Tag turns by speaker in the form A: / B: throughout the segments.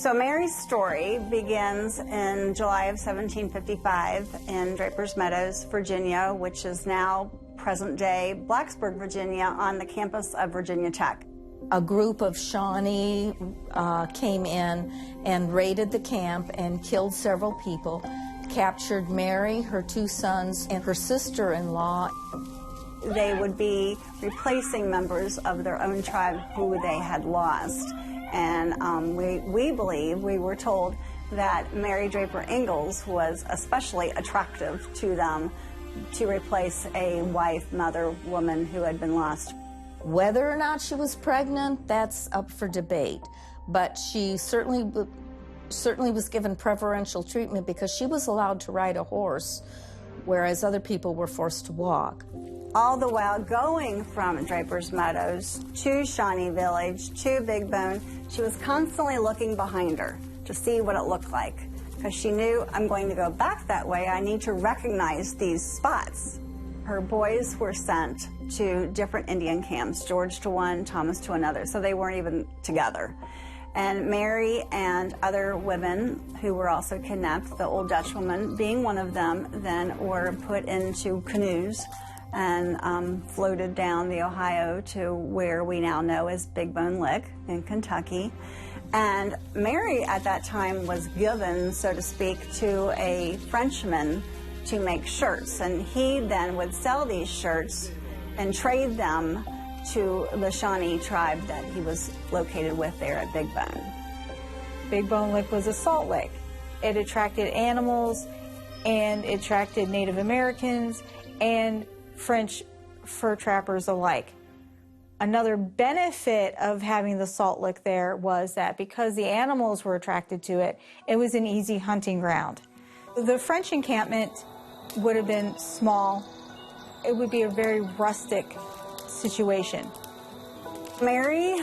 A: So Mary's story begins in July of 1755 in Draper's Meadows, Virginia, which is now present-day Blacksburg, Virginia, on the campus of Virginia Tech.
B: A group of Shawnee came in and raided the camp and killed several people, captured Mary, her two sons, and her sister-in-law.
A: They would be replacing members of their own tribe who they had lost. And we believe, we were told, that Mary Draper Ingles was especially attractive to them to replace a wife, mother, woman who had been lost.
B: Whether or not she was pregnant, that's up for debate. But she certainly was given preferential treatment because she was allowed to ride a horse, whereas other people were forced to walk.
A: All the while going from Draper's Meadows to Shawnee Village to Big Bone, she was constantly looking behind her to see what it looked like, because she knew, I'm going to go back that way, I need to recognize these spots. Her boys were sent to different Indian camps, George to one, Thomas to another, so they weren't even together. And Mary and other women who were also kidnapped, the old Dutch woman being one of them, then were put into canoes and floated down the Ohio to where we now know as Big Bone Lick in Kentucky. And Mary at that time was given, so to speak, to a Frenchman to make shirts, and he then would sell these shirts and trade them to the Shawnee tribe that he was located with there at Big Bone.
C: Big Bone Lick was a salt lick. It attracted animals, and it attracted Native Americans and French fur trappers alike. Another benefit of having the salt lick there was that because the animals were attracted to it, it was an easy hunting ground. The French encampment would have been small. It would be a very rustic situation.
A: Mary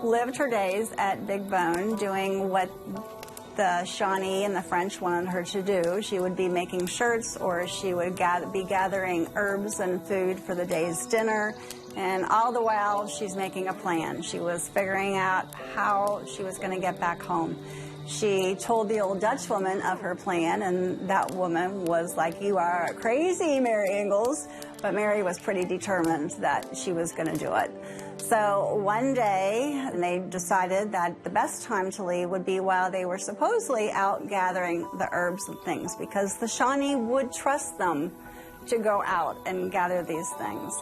A: lived her days at Big Bone doing what the Shawnee and the French wanted her to do. She would be making shirts, or she would be gathering herbs and food for the day's dinner. And all the while, she's making a plan. She was figuring out how she was going to get back home. She told the old Dutch woman of her plan, and that woman was like, "You are crazy, Mary Ingles." But Mary was pretty determined that she was going to do it. So one day, they decided that the best time to leave would be while they were supposedly out gathering the herbs and things, because the Shawnee would trust them to go out and gather these things.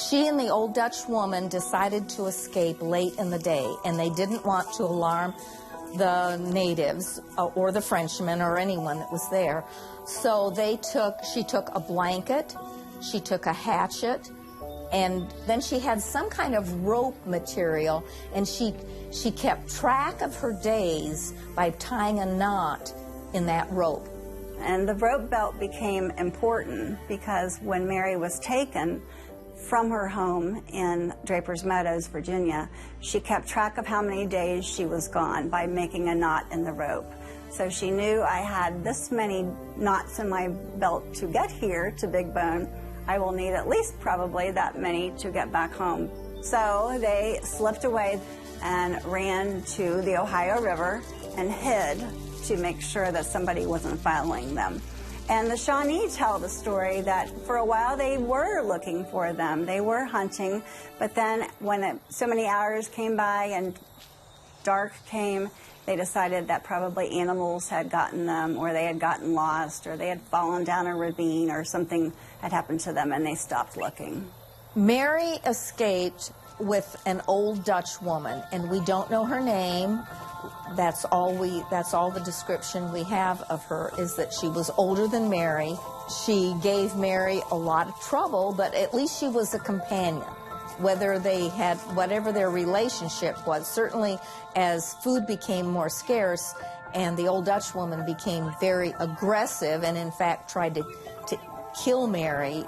B: She and the old Dutch woman decided to escape late in the day, and they didn't want to alarm the natives or the Frenchmen or anyone that was there. So she took a blanket, she took a hatchet, and then she had some kind of rope material, and she kept track of her days by tying a knot in that rope.
A: And the rope belt became important because when Mary was taken from her home in Draper's Meadows, Virginia, she kept track of how many days she was gone by making a knot in the rope. So she knew, I had this many knots in my belt to get here to Big Bone. I will need at least probably that many to get back home. So they slipped away and ran to the Ohio River and hid to make sure that somebody wasn't following them. And the Shawnee tell the story that for a while they were looking for them. They were hunting, but then when so many hours came by and dark came, they decided that probably animals had gotten them, or they had gotten lost, or they had fallen down a ravine, or something had happened to them, and they stopped looking.
B: Mary escaped with an old Dutch woman, and we don't know her name. That's all the description we have of her, is that she was older than Mary. She gave Mary a lot of trouble, but at least she was a companion. Whether they had, whatever their relationship was, certainly as food became more scarce and the old Dutch woman became very aggressive and in fact tried to kill Mary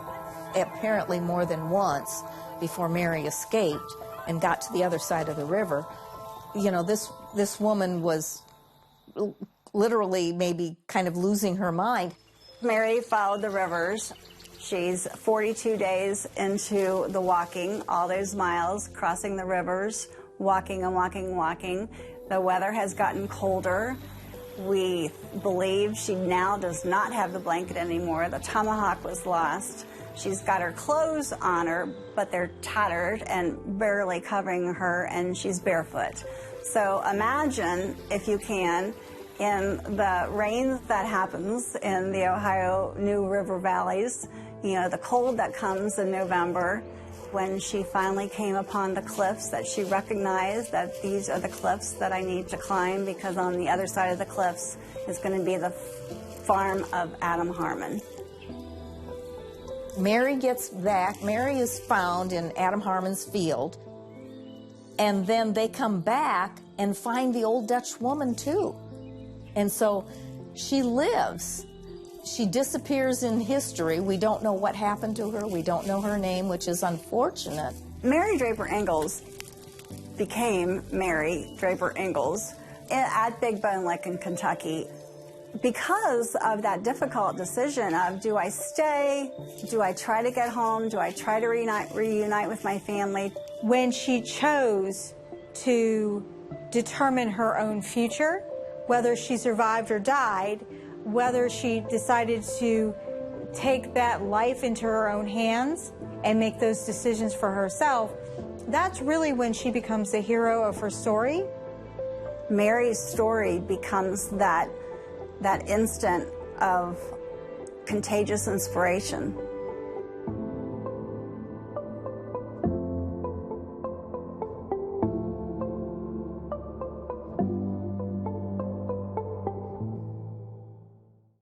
B: apparently more than once before Mary escaped and got to the other side of the river. You know, this woman was literally maybe kind of losing her mind.
A: Mary followed the rivers. She's 42 days into the walking, all those miles, crossing the rivers, walking and walking and walking. The weather has gotten colder. We believe she now does not have the blanket anymore. The tomahawk was lost. She's got her clothes on her, but they're tattered and barely covering her, and she's barefoot. So imagine, if you can, in the rain that happens in the Ohio New River valleys, you know, the cold that comes in November, when she finally came upon the cliffs, that she recognized that these are the cliffs that I need to climb, because on the other side of the cliffs is going to be the farm of Adam Harmon.
B: Mary gets back. Mary is found in Adam Harmon's field, and then they come back and find the old Dutch woman too. And so she lives. She disappears in history. We don't know what happened to her. We don't know her name, which is unfortunate.
A: Mary Draper Ingles became Mary Draper Ingles at Big Bone Lick in Kentucky because of that difficult decision of, do I stay? Do I try to get home? Do I try to reunite with my family?
C: When she chose to determine her own future, whether she survived or died, whether she decided to take that life into her own hands and make those decisions for herself, that's really when she becomes the hero of her story.
A: Mary's story becomes that instant of contagious inspiration.